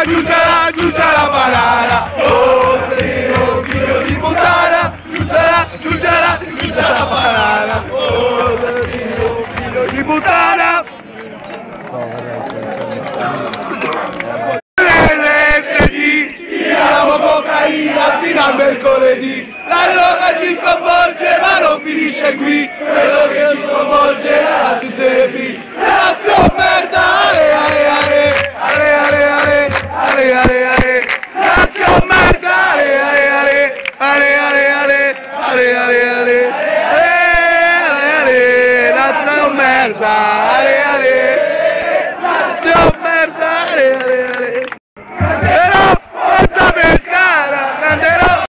giucciala, giucciala banana. Oh, figlio di puttana, giucciala, giucciala, giucciala banana. Oh, figlio di puttana. Tiriamo cocaina fino a mercoledì. La droga ci sconvolge ma non finisce qui. Quello che ci sconvolge la Zezzebi. Cazzo merda, ale ale ale, ale ale ale, ale ale ale. Cazzo merda, ale ale ale, ale ale ale, ale ale ale, ale ale, cazzo merda, ale ale, cazzo merda, ale ale.